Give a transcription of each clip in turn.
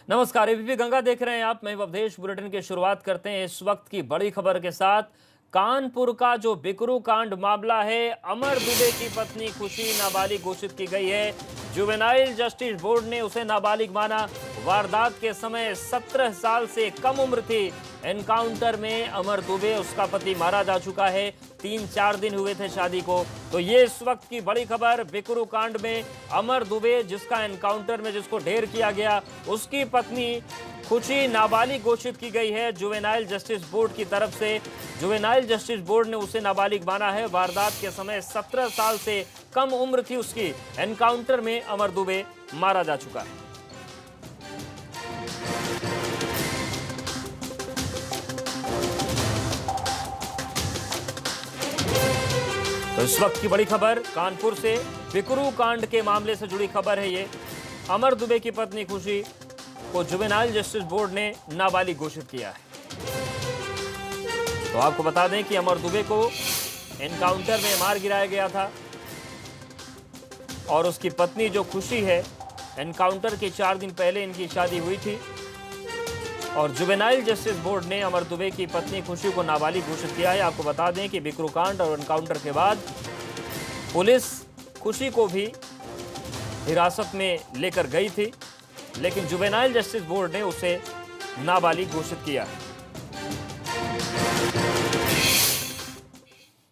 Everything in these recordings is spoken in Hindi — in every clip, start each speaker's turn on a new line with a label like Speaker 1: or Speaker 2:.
Speaker 1: नमस्कार, एबीपी गंगा देख रहे हैं आप। मैं अवधेश। बुलेटिन की शुरुआत करते हैं इस वक्त की बड़ी खबर के साथ। कानपुर का जो बिकरू कांड मामला है, अमर दुबे की पत्नी खुशी नाबालिग घोषित की गई है। जुवेनाइल जस्टिस बोर्ड ने उसे नाबालिग माना। वारदात के समय 17 साल से कम उम्र थी। एनकाउंटर में अमर दुबे, उसका पति, मारा जा चुका है। 3-4 दिन हुए थे शादी को। तो ये इस वक्त की बड़ी खबर। बिकरू कांड में अमर दुबे, जिसका एनकाउंटर में जिसको ढेर किया गया, उसकी पत्नी खुशी नाबालिग घोषित की गई है जुवेनाइल जस्टिस बोर्ड की तरफ से। जुवेनाइल जस्टिस बोर्ड ने उसे नाबालिग माना है। वारदात के समय 17 साल से कम उम्र थी उसकी। एनकाउंटर में अमर दुबे मारा जा चुका है। तो इस वक्त की बड़ी खबर कानपुर से, बिकरू कांड के मामले से जुड़ी खबर है ये। अमर दुबे की पत्नी खुशी को जुवेनाइल जस्टिस बोर्ड ने नाबालिग घोषित किया है। तो आपको बता दें कि अमर दुबे को एनकाउंटर में मार गिराया गया था और उसकी पत्नी जो खुशी है, एनकाउंटर के 4 दिन पहले इनकी शादी हुई थी और जुवेनाइल जस्टिस बोर्ड ने अमर दुबे की पत्नी खुशी को नाबालिग घोषित किया है। आपको बता दें कि बिकरू कांड और एनकाउंटर के बाद पुलिस खुशी को भी हिरासत में लेकर गई थी, लेकिन जुवेनाइल जस्टिस बोर्ड ने उसे नाबालिग घोषित किया है।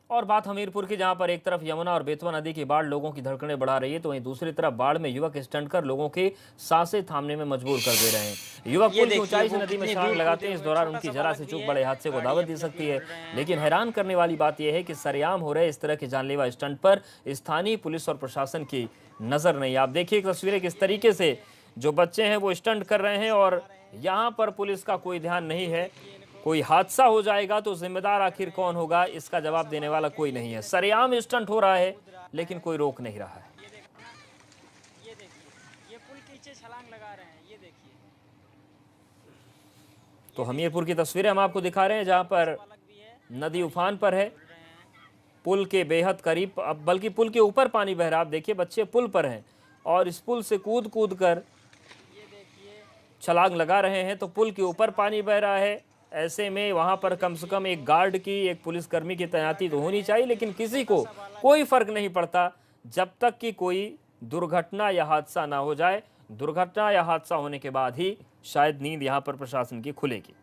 Speaker 1: और बात हमीरपुर की, जहां पर एक तरफ यमुना और बेतवा नदी की बाढ़ लोगों की धड़कनें बढ़ा रही है, तो वहीं दूसरी तरफ बाढ़ में युवक स्टंट कर लोगों की सांसें थामने में मजबूर कर दे रहे हैं। युवक पुल की ऊंचाई से नदी में छलांग लगाते हैं। इस दौरान उनकी जरा सी चूक बड़े हादसे को दावत दे सकती है। लेकिन हैरान करने वाली बात यह है कि सरेआम हो रहे इस तरह के जानलेवा स्टंट पर स्थानीय पुलिस और प्रशासन की नजर नहीं। आप देखिए तस्वीरें किस तरीके से जो बच्चे हैं वो स्टंट कर रहे हैं और यहाँ पर पुलिस का कोई ध्यान नहीं है। कोई हादसा हो जाएगा तो जिम्मेदार आखिर कौन होगा, इसका जवाब देने वाला कोई नहीं है। सरेआम स्टंट हो रहा है लेकिन कोई रोक नहीं रहा है।
Speaker 2: ये देखिए, ये पुल के नीचे छलांग लगा रहे हैं, ये देखिए।
Speaker 1: तो हमीरपुर की तस्वीरें हम आपको दिखा रहे हैं, जहां पर नदी उफान पर है, पुल के बेहद करीब, अब बल्कि पुल के ऊपर पानी बह रहा है। आप देखिए बच्चे पुल पर हैं और इस पुल से कूद कूद कर छलांग लगा रहे हैं। तो पुल के ऊपर पानी बह रहा है, ऐसे में वहां पर कम से कम एक गार्ड की, एक पुलिसकर्मी की तैनाती तो होनी चाहिए, लेकिन किसी को कोई फर्क नहीं पड़ता जब तक कि कोई दुर्घटना या हादसा ना हो जाए। दुर्घटना या हादसा होने के बाद ही शायद नींद यहां पर प्रशासन की खुलेगी।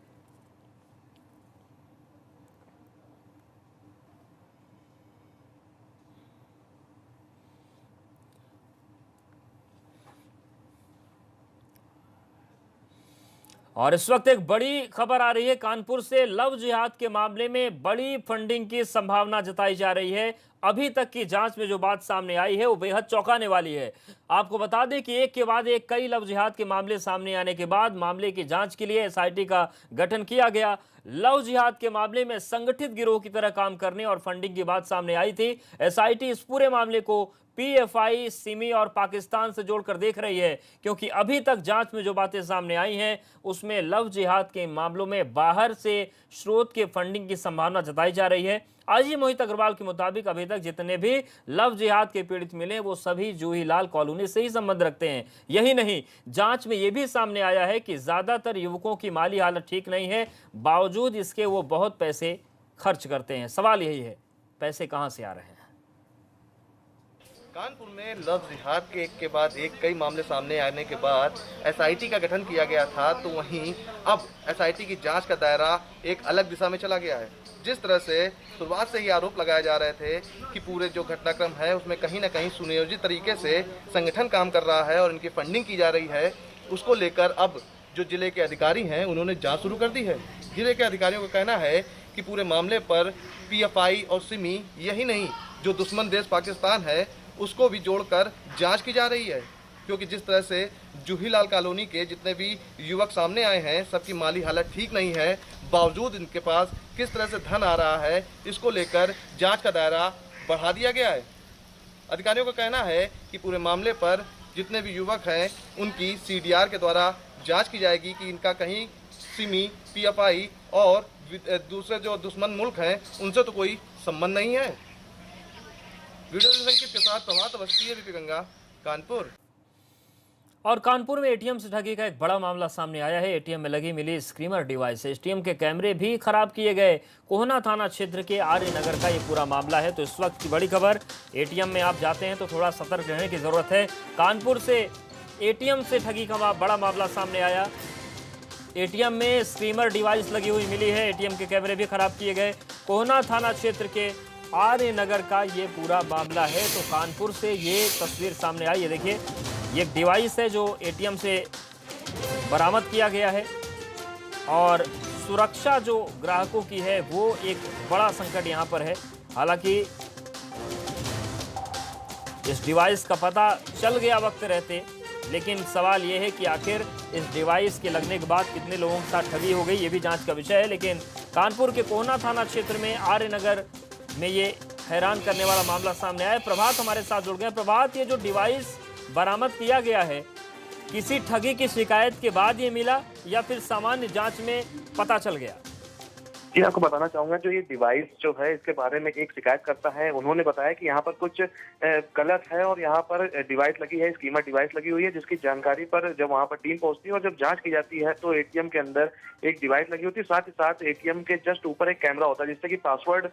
Speaker 1: और इस वक्त एक बड़ी खबर आ रही है कानपुर से। लव जिहाद के मामले में बड़ी फंडिंग की संभावना जताई जा रही है। अभी तक की जांच में जो बात सामने आई है वो बेहद चौंकाने वाली है। आपको बता दें कि एक के बाद एक कई लव जिहाद के मामले सामने आने के बाद मामले की जांच के लिए एसआईटी का गठन किया गया। लव जिहाद के मामले में संगठित गिरोह की तरह काम करने और फंडिंग की बात सामने आई थी। एसआईटी इस पूरे मामले को पीएफआई, सिमी और पाकिस्तान से जोड़कर देख रही है, क्योंकि अभी तक जांच में जो बातें सामने आई हैं उसमें लव जिहाद के मामलों में बाहर से स्रोत के फंडिंग की संभावना जताई जा रही है। आईजी मोहित अग्रवाल के मुताबिक अभी तक जितने भी लव जिहाद के पीड़ित मिले वो सभी जूही लाल कॉलोनी से ही संबंध रखते हैं। यही नहीं, जांच में यह भी सामने आया है कि ज्यादातर युवकों की माली हालत ठीक नहीं है, बावजूद इसके वो बहुत पैसे खर्च करते हैं। सवाल यही है, पैसे कहां से आ रहे हैं?
Speaker 3: कानपुर में लव जिहाद के एक के बाद एक कई मामले सामने आने के बाद एसआईटी का गठन किया गया था, तो वहीं अब एसआईटी की जांच का दायरा एक अलग दिशा में चला गया है। जिस तरह से शुरुआत से ही आरोप लगाए जा रहे थे कि पूरे जो घटनाक्रम है उसमें कहीं ना कहीं सुनियोजित तरीके से संगठन काम कर रहा है और इनकी फंडिंग की जा रही है, उसको लेकर अब जो जिले के अधिकारी हैं उन्होंने जाँच शुरू कर दी है। जिले के अधिकारियों का कहना है कि पूरे मामले पर पीएफआई और सिमी, यही नहीं जो दुश्मन देश पाकिस्तान है उसको भी जोड़कर जांच की जा रही है, क्योंकि जिस तरह से जूही लाल कॉलोनी के जितने भी युवक सामने आए हैं सबकी माली हालत ठीक नहीं है, बावजूद इनके पास किस तरह से धन आ रहा है, इसको लेकर जांच का दायरा बढ़ा दिया गया है। अधिकारियों का कहना है कि पूरे मामले पर जितने भी युवक हैं उनकी सीडीआर के द्वारा जाँच की जाएगी कि इनका कहीं सिमी, पीएफआई और दूसरे जो दुश्मन मुल्क हैं उनसे तो कोई संबंध नहीं है। वीडियो संकेत के साथ प्रभात अवस्थी, एबीपी गंगा, कानपुर।
Speaker 1: और कानपुर में एटीएम से ठगी का एक बड़ा मामला सामने आया है। एटीएम में लगी मिली स्क्रीमर डिवाइस से एटीएम के कैमरे भी खराब किए गए। कोहना थाना क्षेत्र के आर्य नगर का ये पूरा मामला है। तो इस वक्त की बड़ी खबर, एटीएम में आप जाते हैं तो थोड़ा सतर्क रहने की जरूरत है। कानपुर से एटीएम से ठगी का बड़ा मामला सामने आया। एटीएम में स्क्रीमर डिवाइस लगी हुई मिली है, एटीएम के कैमरे भी खराब किए गए। कोहना थाना क्षेत्र के आर्य नगर का ये पूरा मामला है। तो कानपुर से ये तस्वीर सामने आई, ये देखिए, ये एक डिवाइस है जो एटीएम से बरामद किया गया है और सुरक्षा जो ग्राहकों की है वो एक बड़ा संकट यहां पर है। हालांकि इस डिवाइस का पता चल गया वक्त रहते, लेकिन सवाल ये है कि आखिर इस डिवाइस के लगने के बाद कितने लोगों के साथ ठगी हो गई, ये भी जांच का विषय है। लेकिन कानपुर के कोहना थाना क्षेत्र में आर्य नगर में ये हैरान करने वाला मामला सामने आया। प्रभात हमारे साथ जुड़ गए। प्रभात, ये जो डिवाइस बरामद किया गया है, किसी ठगी की शिकायत के बाद ये मिला या फिर सामान्य जांच में पता चल गया?
Speaker 4: जी, आपको बताना चाहूंगा, जो ये डिवाइस जो है इसके बारे में एक शिकायत करता है, उन्होंने बताया कि यहाँ पर कुछ गलत है और यहाँ पर डिवाइस लगी है, स्कीमर डिवाइस लगी हुई है, जिसकी जानकारी पर जब वहाँ पर टीम पहुंचती है और जब जांच की जाती है तो एटीएम के अंदर एक डिवाइस लगी होती है, साथ ही साथ एटीएम के जस्ट ऊपर एक कैमरा होता है जिससे कि पासवर्ड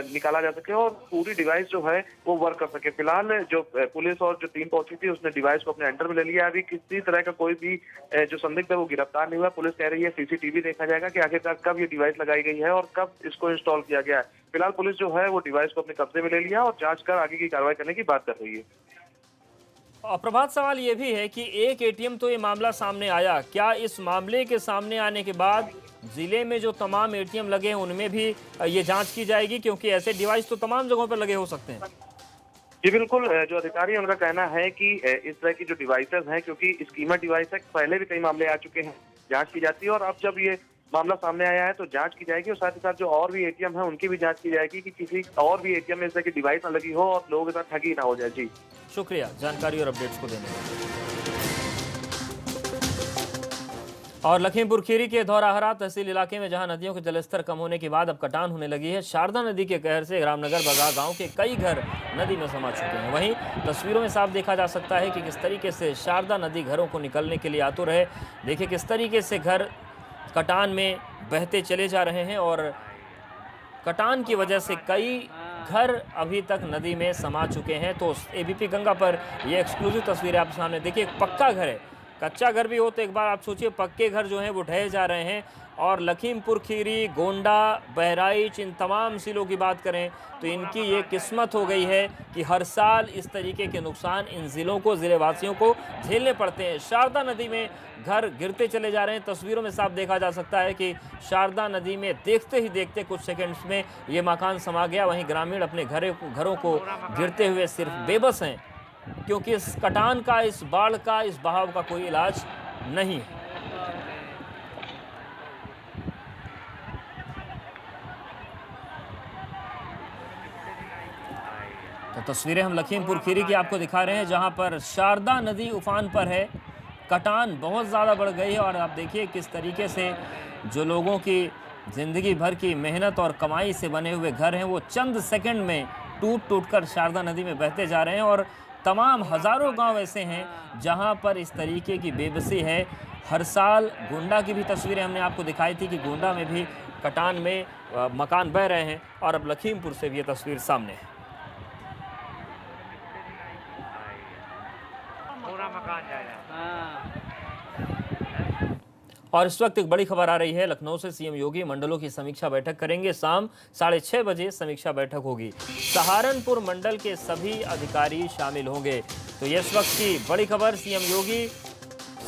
Speaker 4: निकाला जा सके और पूरी डिवाइस जो है वो वर्क कर सके। फिलहाल जो पुलिस और जो टीम पहुंची थी उसने डिवाइस को अपने अंडर में ले लिया। अभी किसी तरह का कोई भी जो संदिग्ध है वो गिरफ्तार नहीं हुआ। पुलिस कह रही है सीसीटीवी देखा जाएगा कि आखिरकार कब ये डिवाइस लगाई गई है और कब इसको इंस्टॉल किया गया है। फिलहाल पुलिस जो है वो डिवाइस को अपने कब्जे में ले लिया और जांच कर आगे की कार्रवाई करने की बात कर रही है।
Speaker 1: प्रभात, सवाल ये भी है कि एक एटीएम तो ये मामला सामने आया, क्या इस मामले के सामने आने के बाद जिले में जो तमाम एटीएम लगे हैं उनमें भी ये जांच की जाएगी? क्योंकि ऐसे डिवाइस तो तमाम जगहों पर लगे हो सकते हैं।
Speaker 4: जी बिल्कुल, जो अधिकारी है उनका कहना है कि इस तरह की जो डिवाइसेस हैं, क्योंकि स्कीमर डिवाइस है, पहले भी कई मामले आ चुके हैं, जांच की जाती है और अब जब ये मामला सामने आया है तो जांच की जाएगी और साथ ही साथ जो और भी एटीएम है उनकी भी जांच की जाएगी कि किसी और भी एटीएम में इस तरह की डिवाइस ना लगी हो और लोगों के साथ ठगी ना हो जाए। जी
Speaker 1: शुक्रिया जानकारी और अपडेट्स को देने के लिए। और लखीमपुर खीरी के धौराहरा तहसील इलाके में जहां नदियों के जलस्तर कम होने के बाद अब कटान होने लगी है, शारदा नदी के कहर से रामनगर बगा गांव के कई घर नदी में समा चुके हैं। वहीं तस्वीरों में साफ देखा जा सकता है कि किस तरीके से शारदा नदी घरों को निकलने के लिए आतुर है। देखिए किस तरीके से घर कटान में बहते चले जा रहे हैं और कटान की वजह से कई घर अभी तक नदी में समा चुके हैं। तो एबीपी गंगा पर ये एक्सक्लूसिव तस्वीरें आप सामने देखिए। एक पक्का घर है, कच्चा घर भी हो तो एक बार आप सोचिए, पक्के घर जो हैं वो ढह जा रहे हैं। और लखीमपुर खीरी, गोंडा, बहराइच, इन तमाम जिलों की बात करें तो इनकी ये किस्मत हो गई है कि हर साल इस तरीके के नुकसान इन ज़िलों को, ज़िलेवासियों को झेलने पड़ते हैं। शारदा नदी में घर गिरते चले जा रहे हैं। तस्वीरों में साफ देखा जा सकता है कि शारदा नदी में देखते ही देखते कुछ सेकंड्स में ये मकान समा गया। वहीं ग्रामीण अपने घरों को गिरते हुए सिर्फ बेबस हैं, क्योंकि इस कटान का, इस बाढ़ का, इस बहाव का कोई इलाज नहीं है। तो तस्वीरें हम लखीमपुर खीरी की आपको दिखा रहे हैं, जहां पर शारदा नदी उफान पर है। कटान बहुत ज़्यादा बढ़ गई है और आप देखिए किस तरीके से जो लोगों की ज़िंदगी भर की मेहनत और कमाई से बने हुए घर हैं वो चंद सेकंड में टूट कर शारदा नदी में बहते जा रहे हैं। और तमाम हज़ारों गांव ऐसे हैं जहां पर इस तरीके की बेबसी है। हर साल गोंडा की भी तस्वीरें हमने आपको दिखाई थी कि गोंडा में भी कटान में मकान बह रहे हैं और अब लखीमपुर से भी ये तस्वीर सामने है।
Speaker 2: पूरा मकान जाएगा।
Speaker 1: और इस वक्त एक बड़ी खबर आ रही है लखनऊ से। सीएम योगी मंडलों की समीक्षा बैठक करेंगे। शाम 6:30 बजे समीक्षा बैठक होगी। सहारनपुर मंडल के सभी अधिकारी शामिल होंगे। तो ये इस वक्त की बड़ी खबर, सीएम योगी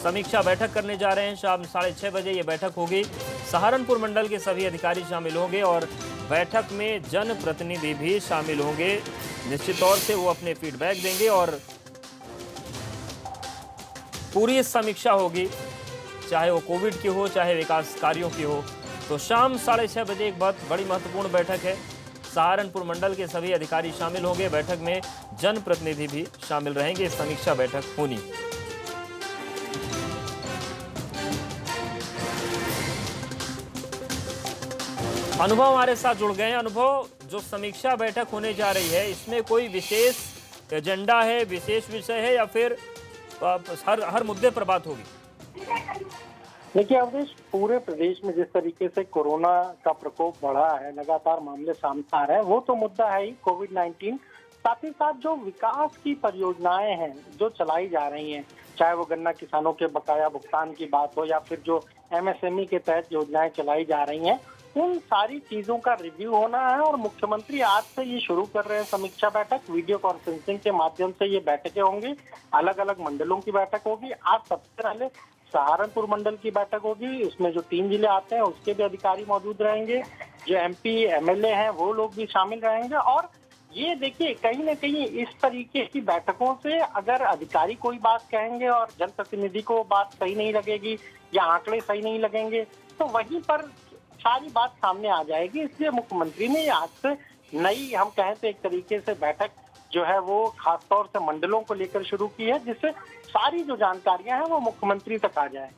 Speaker 1: समीक्षा बैठक करने जा रहे हैं। शाम 6:30 बजे ये बैठक होगी। सहारनपुर मंडल के सभी अधिकारी शामिल होंगे और बैठक में जनप्रतिनिधि भी शामिल होंगे। निश्चित तौर से वो अपने फीडबैक देंगे और पूरी समीक्षा होगी, चाहे वो कोविड की हो, चाहे विकास कार्यों की हो। तो शाम 6:30 बजे एक बहुत बड़ी महत्वपूर्ण बैठक है। सहारनपुर मंडल के सभी अधिकारी शामिल होंगे। बैठक में जनप्रतिनिधि भी शामिल रहेंगे। समीक्षा बैठक होनी। अनुभव हमारे साथ जुड़ गए हैं। अनुभव, जो समीक्षा बैठक होने जा रही है इसमें कोई विशेष एजेंडा है, विशेष विषय है या फिर हर मुद्दे पर बात होगी।
Speaker 5: देखिए अवधेश, पूरे प्रदेश में जिस तरीके से कोरोना का प्रकोप बढ़ा है, लगातार मामले सामने आ रहे हैं, वो तो मुद्दा है ही कोविड-19। साथ ही साथ जो विकास की परियोजनाएं हैं जो चलाई जा रही हैं, चाहे वो गन्ना किसानों के बकाया भुगतान की बात हो या फिर जो एमएसएमई के तहत योजनाएं चलाई जा रही हैं, उन सारी चीजों का रिव्यू होना है। और मुख्यमंत्री आज से ये शुरू कर रहे हैं समीक्षा बैठक। वीडियो कॉन्फ्रेंसिंग के माध्यम से ये बैठकें होंगी, अलग अलग मंडलों की बैठक होगी। आज सबसे पहले सहारनपुर मंडल की बैठक होगी, उसमें जो 3 जिले आते हैं उसके भी अधिकारी मौजूद रहेंगे, जो एमपी एमएलए हैं वो लोग भी शामिल रहेंगे। और ये देखिए कहीं ना कहीं इस तरीके की बैठकों से अगर अधिकारी कोई बात कहेंगे और जनप्रतिनिधि को बात सही नहीं लगेगी या आंकड़े सही नहीं लगेंगे, तो वहीं पर सारी बात सामने आ जाएगी। इसलिए मुख्यमंत्री ने आज से नई, हम कहें तो एक तरीके से बैठक जो है वो खासतौर से मंडलों को लेकर शुरू की है, जिससे सारी जो जानकारियां हैं वो मुख्यमंत्री तक आ जाए।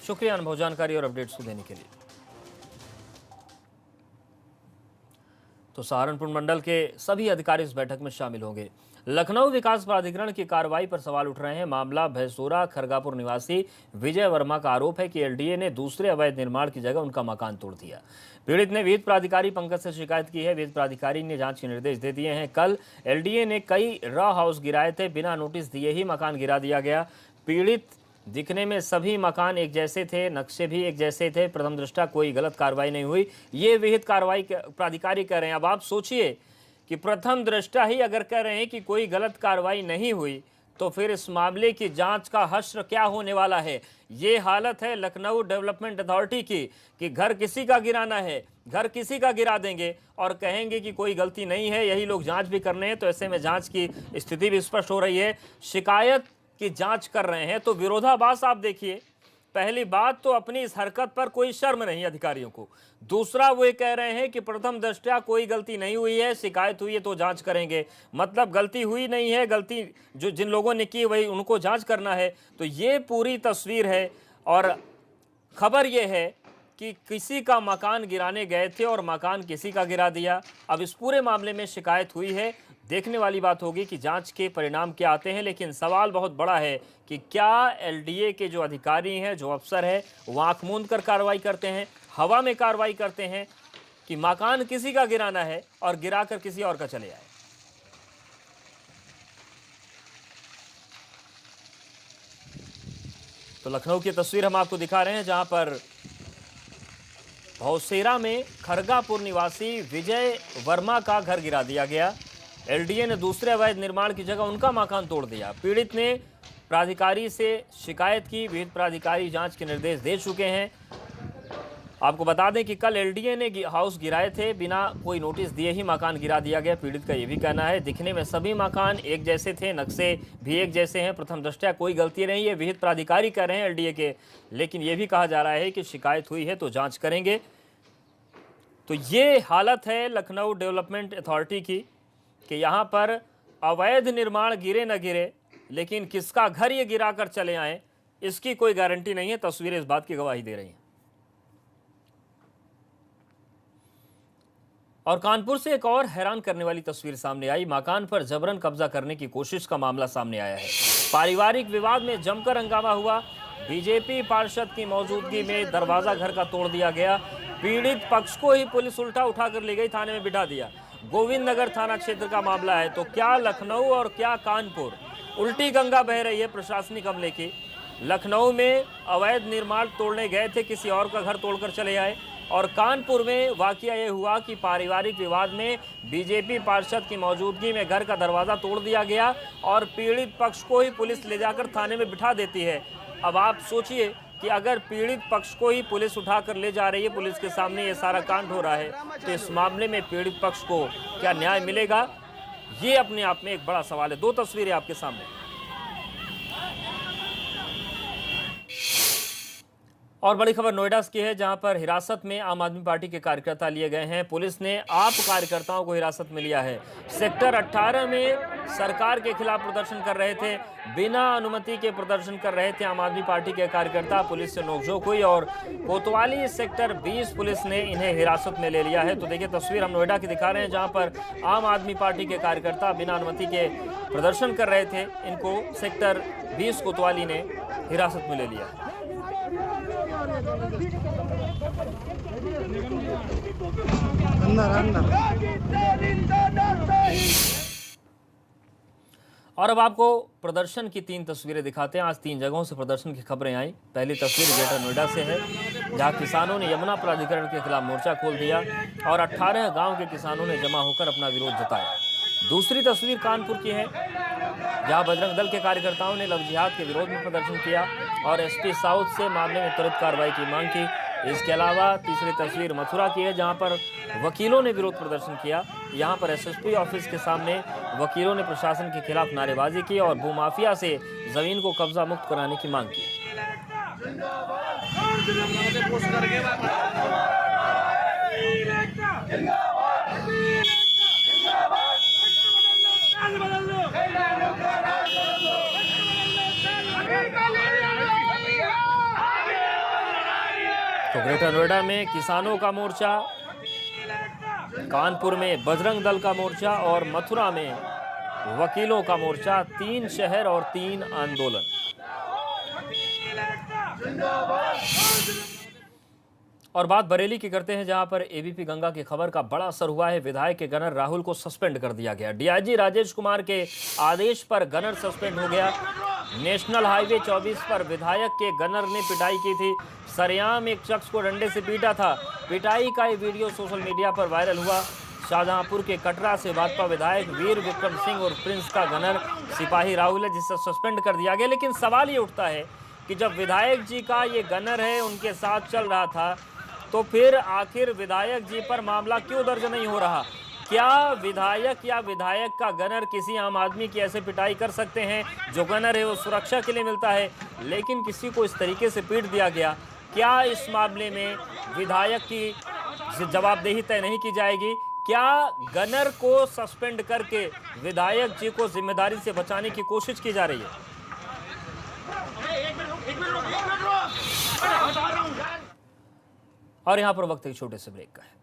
Speaker 1: शुक्रिया अनुभव, जानकारी और अपडेट्स को देने के लिए। तो सहारनपुर मंडल के सभी अधिकारी इस बैठक में शामिल होंगे। लखनऊ विकास प्राधिकरण की कार्रवाई पर सवाल उठ रहे हैं। मामला भैंसोरा खरगापुर निवासी विजय वर्मा का आरोप है कि एलडीए ने दूसरे अवैध निर्माण की जगह उनका मकान तोड़ दिया। पीड़ित ने विहित प्राधिकारी पंकज से शिकायत की है। विहित प्राधिकारी ने जांच के निर्देश दे दिए हैं। कल एलडीए ने कई रॉ हाउस गिराए थे, बिना नोटिस दिए ही मकान गिरा दिया गया। पीड़ित दिखने में सभी मकान एक जैसे थे, नक्शे भी एक जैसे थे, प्रथम दृष्टा कोई गलत कार्रवाई नहीं हुई, ये विहित कार्रवाई प्राधिकारी कह रहे हैं। अब आप सोचिए कि प्रथम दृष्टा ही अगर कह रहे हैं कि कोई गलत कार्रवाई नहीं हुई, तो फिर इस मामले की जांच का हश्र क्या होने वाला है। ये हालत है लखनऊ डेवलपमेंट अथॉरिटी की कि घर किसी का गिराना है, घर किसी का गिरा देंगे और कहेंगे कि कोई गलती नहीं है, यही लोग जांच भी करने हैं। तो ऐसे में जांच की स्थिति भी स्पष्ट हो रही है। शिकायत की जांच कर रहे हैं तो विरोधाभास आप देखिए। पहली बात तो अपनी इस हरकत पर कोई शर्म नहीं अधिकारियों को। दूसरा, वो ये कह रहे हैं कि प्रथम दृष्टया कोई गलती नहीं हुई है, शिकायत हुई है तो जांच करेंगे। मतलब गलती हुई नहीं है, गलती जो जिन लोगों ने की वही उनको जांच करना है। तो ये पूरी तस्वीर है और खबर ये है कि किसी का मकान गिराने गए थे और मकान किसी का गिरा दिया। अब इस पूरे मामले में शिकायत हुई है, देखने वाली बात होगी कि जांच के परिणाम क्या आते हैं। लेकिन सवाल बहुत बड़ा है कि क्या एलडीए के जो अधिकारी हैं, जो अफसर हैं, वो आंख मूंद कर कार्रवाई करते हैं, हवा में कार्रवाई करते हैं, कि मकान किसी का गिराना है और गिराकर किसी और का चले आए। तो लखनऊ की तस्वीर हम आपको दिखा रहे हैं, जहां पर भौसेरा में खरगापुर निवासी विजय वर्मा का घर गिरा दिया गया। एलडीए ने दूसरे अवैध निर्माण की जगह उनका मकान तोड़ दिया। पीड़ित ने प्राधिकारी से शिकायत की, विहित प्राधिकारी जांच के निर्देश दे चुके हैं। आपको बता दें कि कल एलडीए ने हाउस गिराए थे, बिना कोई नोटिस दिए ही मकान गिरा दिया गया। पीड़ित का यह भी कहना है दिखने में सभी मकान एक जैसे थे, नक्शे भी एक जैसे हैं, प्रथम दृष्टया कोई गलती नहीं है, विहित प्राधिकारी कह रहे हैं एलडीए के। लेकिन यह भी कहा जा रहा है कि शिकायत हुई है तो जाँच करेंगे। तो ये हालत है लखनऊ डेवलपमेंट अथॉरिटी की कि यहाँ पर अवैध निर्माण गिरे न गिरे, लेकिन किसका घर ये गिरा कर चले आए इसकी कोई गारंटी नहीं है। तस्वीरें इस बात की गवाही दे रही हैं। और कानपुर से एक और हैरान करने वाली तस्वीर सामने आई। मकान पर जबरन कब्जा करने की कोशिश का मामला सामने आया है। पारिवारिक विवाद में जमकर हंगामा हुआ। बीजेपी पार्षद की मौजूदगी में दरवाजा घर का तोड़ दिया गया। पीड़ित पक्ष को ही पुलिस उल्टा उठाकर ले गई, थाने में बिठा दिया। गोविंद नगर थाना क्षेत्र का मामला है। तो क्या लखनऊ और क्या कानपुर, उल्टी गंगा बह रही है प्रशासनिक अमले की। लखनऊ में अवैध निर्माण तोड़ने गए थे, किसी और का घर तोड़कर चले आए। और कानपुर में वाकया ये हुआ कि पारिवारिक विवाद में बीजेपी पार्षद की मौजूदगी में घर का दरवाजा तोड़ दिया गया और पीड़ित पक्ष को ही पुलिस ले जाकर थाने में बिठा देती है। अब आप सोचिए कि अगर पीड़ित पक्ष को ही पुलिस उठाकर ले जा रही है, पुलिस के सामने ये सारा कांड हो रहा है, तो इस मामले में पीड़ित पक्ष को क्या न्याय मिलेगा, ये अपने आप में एक बड़ा सवाल है। दो तस्वीरें आपके सामने। और बड़ी खबर नोएडा की है, जहां पर हिरासत में आम आदमी पार्टी के कार्यकर्ता लिए गए हैं। पुलिस ने आप कार्यकर्ताओं को हिरासत में लिया है। सेक्टर 18 में सरकार के खिलाफ प्रदर्शन कर रहे थे, बिना अनुमति के प्रदर्शन कर रहे थे आम आदमी पार्टी के कार्यकर्ता। पुलिस से नोकझोंक हुई और कोतवाली सेक्टर 20 पुलिस ने इन्हें हिरासत में ले लिया है। तो देखिए तस्वीर हम नोएडा की दिखा रहे हैं, जहां पर आम आदमी पार्टी के कार्यकर्ता बिना अनुमति के प्रदर्शन कर रहे थे, इनको सेक्टर 20 कोतवाली ने हिरासत में ले लिया। और अब आपको प्रदर्शन की 3 तस्वीरें दिखाते हैं। आज 3 जगहों से प्रदर्शन की खबरें आई। पहली तस्वीर ग्रेटर नोएडा से है, जहां किसानों ने यमुना प्राधिकरण के खिलाफ मोर्चा खोल दिया और 18 गांव के किसानों ने जमा होकर अपना विरोध जताया। दूसरी तस्वीर कानपुर की है, जहां बजरंग दल के कार्यकर्ताओं ने लव जिहाद के विरोध में प्रदर्शन किया और एसपी साउथ से मामले में त्वरित कार्रवाई की मांग की। इसके अलावा तीसरी तस्वीर मथुरा की है, जहां पर वकीलों ने विरोध प्रदर्शन किया। यहां पर एसएसपी ऑफिस के सामने वकीलों ने प्रशासन के खिलाफ नारेबाजी की और भूमाफिया से जमीन को कब्जा मुक्त कराने की मांग की। तो ग्रेटर नोएडा में किसानों का मोर्चा, कानपुर में बजरंग दल का मोर्चा और मथुरा में वकीलों का मोर्चा। 3 शहर और 3 आंदोलन। और बात बरेली की करते हैं, जहां पर एबीपी गंगा की खबर का बड़ा असर हुआ है। विधायक के गनर राहुल को सस्पेंड कर दिया गया। डीआईजी राजेश कुमार के आदेश पर गनर सस्पेंड हो गया। नेशनल हाईवे 24 पर विधायक के गनर ने पिटाई की थी। सरेआम एक शख्स को डंडे से पीटा था। पिटाई का ये वीडियो सोशल मीडिया पर वायरल हुआ। शाहजहांपुर के कटरा से भाजपा विधायक वीर विक्रम सिंह और प्रिंस का गनर सिपाही राहुल है, जिसे सस्पेंड कर दिया गया। लेकिन सवाल ये उठता है कि जब विधायक जी का ये गनर है, उनके साथ चल रहा था, तो फिर आखिर विधायक जी पर मामला क्यों दर्ज नहीं हो रहा? क्या विधायक या विधायक का गनर किसी आम आदमी की ऐसे पिटाई कर सकते हैं? जो गनर है वो सुरक्षा के लिए मिलता है, लेकिन किसी को इस तरीके से पीट दिया गया। क्या इस मामले में विधायक की जवाबदेही तय नहीं की जाएगी? क्या गनर को सस्पेंड करके विधायक जी को जिम्मेदारी से बचाने की कोशिश की जा रही है? और यहां पर वक्त एक छोटे से ब्रेक का है।